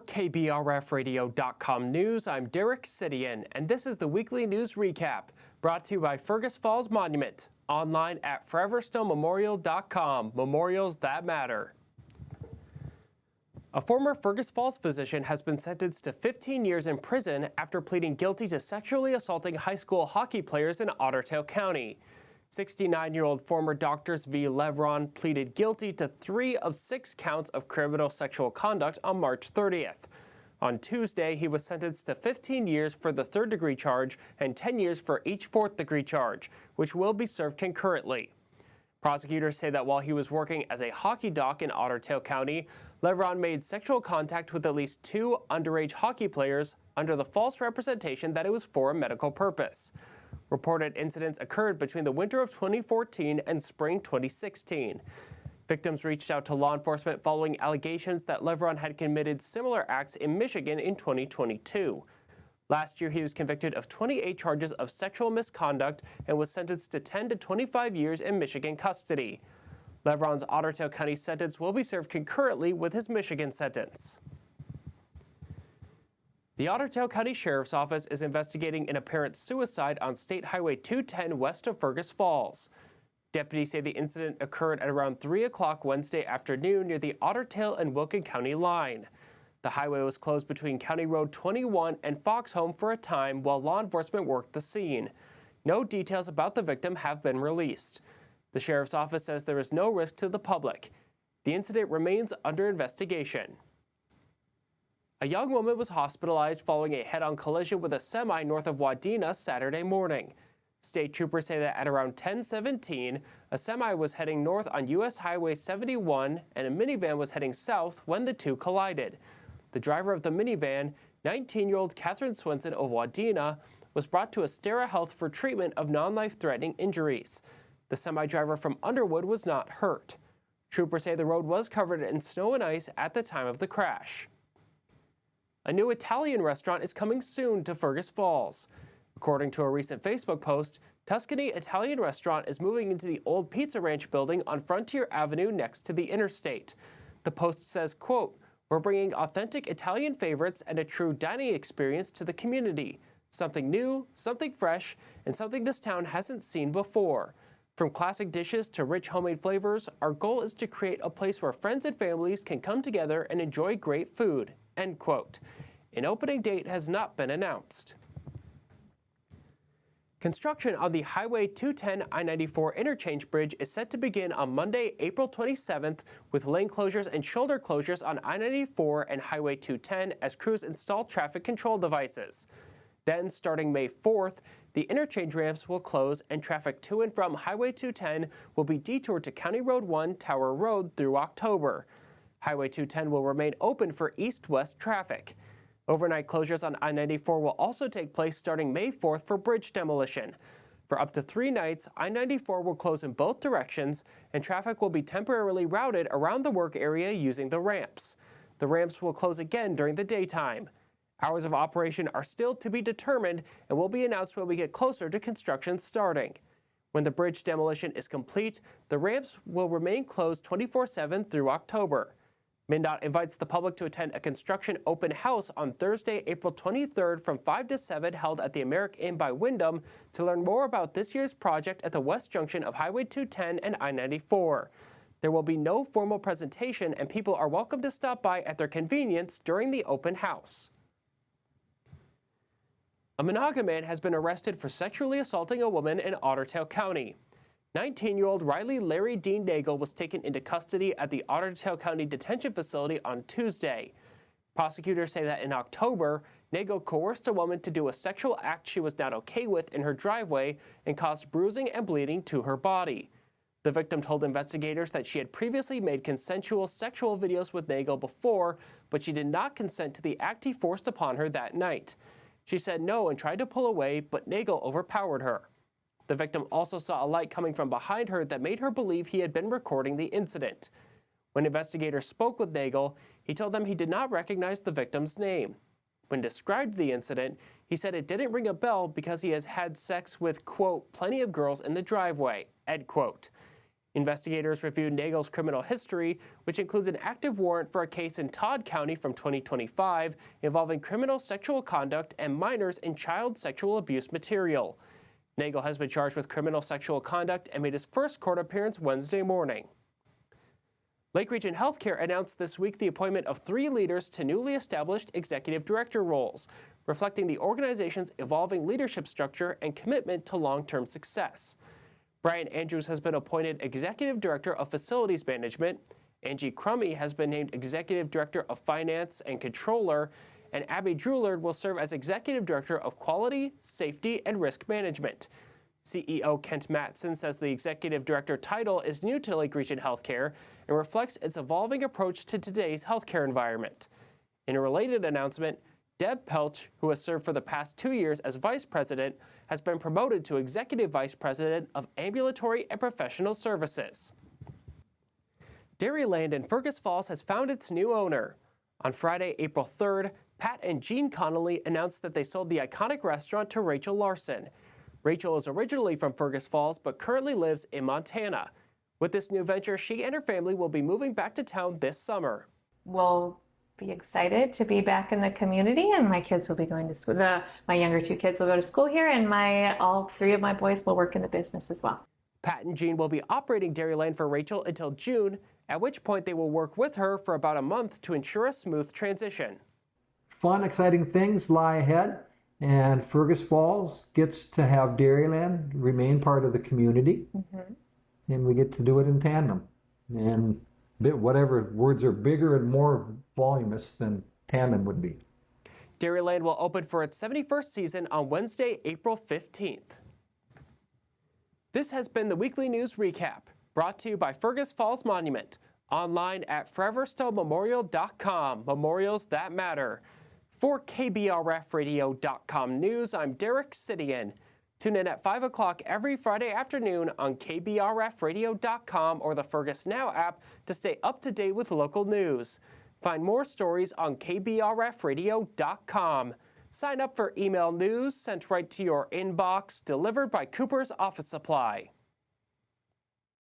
KBRFradio.com news, I'm Derek Sidian, and this is the weekly news recap, brought to you by Fergus Falls Monument, online at foreverstonемemorial.com, memorials that matter. A former Fergus Falls physician has been sentenced to 15 years in prison after pleading guilty to sexually assaulting high school hockey players in Ottertail County. 69-year-old former Dr. V. Levron pleaded guilty to 3 of 6 counts of criminal sexual conduct on March 30th. On Tuesday, he was sentenced to 15 years for the third-degree charge and 10 years for each fourth-degree charge, which will be served concurrently. Prosecutors say that while he was working as a hockey doc in Ottertail County, Levron made sexual contact with at least 2 underage hockey players under the false representation that it was for a medical purpose. Reported incidents occurred between the winter of 2014 and spring 2016. Victims reached out to law enforcement following allegations that Levron had committed similar acts in Michigan in 2022. Last year, he was convicted of 28 charges of sexual misconduct and was sentenced to 10 to 25 years in Michigan custody. Levron's Ottertail County sentence will be served concurrently with his Michigan sentence. The Ottertail County Sheriff's Office is investigating an apparent suicide on State Highway 210 west of Fergus Falls. Deputies say the incident occurred at around 3 o'clock Wednesday afternoon near the Ottertail and Wilkin County line. The highway was closed between County Road 21 and Foxhome for a time while law enforcement worked the scene. No details about the victim have been released. The Sheriff's Office says there is no risk to the public. The incident remains under investigation. A young woman was hospitalized following a head-on collision with a semi north of Wadena Saturday morning. State troopers say that at around 10:17, a semi was heading north on U.S. Highway 71 and a minivan was heading south when the two collided. The driver of the minivan, 19-year-old Catherine Swenson of Wadena, was brought to Astera Health for treatment of non-life-threatening injuries. The semi-driver from Underwood was not hurt. Troopers say the road was covered in snow and ice at the time of the crash. A new Italian restaurant is coming soon to Fergus Falls. According to a recent Facebook post, Tuscany Italian Restaurant is moving into the old Pizza Ranch building on Frontier Avenue next to the interstate. The post says, quote, "We're bringing authentic Italian favorites and a true dining experience to the community. Something new, something fresh, and something this town hasn't seen before. From classic dishes to rich homemade flavors, our goal is to create a place where friends and families can come together and enjoy great food." End quote. An opening date has not been announced. Construction on the Highway 210 I-94 interchange bridge is set to begin on Monday, April 27th, with lane closures and shoulder closures on I-94 and Highway 210 as crews install traffic control devices. Then, starting May 4th, the interchange ramps will close and traffic to and from Highway 210 will be detoured to County Road 1 Tower Road through October. Highway 210 will remain open for east-west traffic. Overnight closures on I-94 will also take place starting May 4th for bridge demolition. For up to 3 nights, I-94 will close in both directions, and traffic will be temporarily routed around the work area using the ramps. The ramps will close again during the daytime. Hours of operation are still to be determined and will be announced when we get closer to construction starting. When the bridge demolition is complete, the ramps will remain closed 24/7 through October. MnDOT invites the public to attend a construction open house on Thursday, April 23rd from 5 to 7 held at the American Inn by Wyndham to learn more about this year's project at the west junction of Highway 210 and I-94. There will be no formal presentation and people are welcome to stop by at their convenience during the open house. A Monaga man has been arrested for sexually assaulting a woman in Ottertail County. 19-year-old Riley Larry Dean Nagel was taken into custody at the Ottertail County Detention Facility on Tuesday. Prosecutors say that in October, Nagel coerced a woman to do a sexual act she was not okay with in her driveway and caused bruising and bleeding to her body. The victim told investigators that she had previously made consensual sexual videos with Nagel before, but she did not consent to the act he forced upon her that night. She said no and tried to pull away, but Nagel overpowered her. The victim also saw a light coming from behind her that made her believe he had been recording the incident. When investigators spoke with Nagel, he told them he did not recognize the victim's name. When described the incident, he said it didn't ring a bell because he has had sex with, quote, plenty of girls in the driveway, end quote. Investigators reviewed Nagel's criminal history, which includes an active warrant for a case in Todd County from 2025 involving criminal sexual conduct and minors in child sexual abuse material. Nagel has been charged with criminal sexual conduct and made his first court appearance Wednesday morning. Lake Region Healthcare announced this week the appointment of 3 leaders to newly established executive director roles, reflecting the organization's evolving leadership structure and commitment to long-term success. Brian Andrews has been appointed Executive Director of Facilities Management, Angie Crummy has been named Executive Director of Finance and Controller, and Abby Drulard will serve as Executive Director of Quality, Safety, and Risk Management. CEO Kent Matson says the Executive Director title is new to Lake Region Healthcare and reflects its evolving approach to today's healthcare environment. In a related announcement, Deb Pelch, who has served for the past 2 years as Vice President, has been promoted to Executive Vice President of Ambulatory and Professional Services. Dairyland in Fergus Falls has found its new owner. On Friday, April 3rd, Pat and Jean Connolly announced that they sold the iconic restaurant to Rachel Larson. Rachel is originally from Fergus Falls but currently lives in Montana. With this new venture, she and her family will be moving back to town this summer. We'll be excited to be back in the community, and my kids will be going to school. My younger 2 kids will go to school here, and all 3 of my boys will work in the business as well. Pat and Jean will be operating Dairyland for Rachel until June, at which point they will work with her for about a month to ensure a smooth transition. Fun, exciting things lie ahead, and Fergus Falls gets to have Dairyland remain part of the community, and we get to do it in tandem. And whatever words are bigger and more voluminous than tandem would be. Dairyland will open for its 71st season on Wednesday, April 15th. This has been the Weekly News Recap, brought to you by Fergus Falls Monument, online at foreverstowmemorial.com, memorials that matter. For KBRFradio.com News, I'm Derek Sidian. Tune in at 5 o'clock every Friday afternoon on KBRFradio.com or the Fergus Now app to stay up to date with local news. Find more stories on KBRFradio.com. Sign up for email news sent right to your inbox, delivered by Cooper's Office Supply.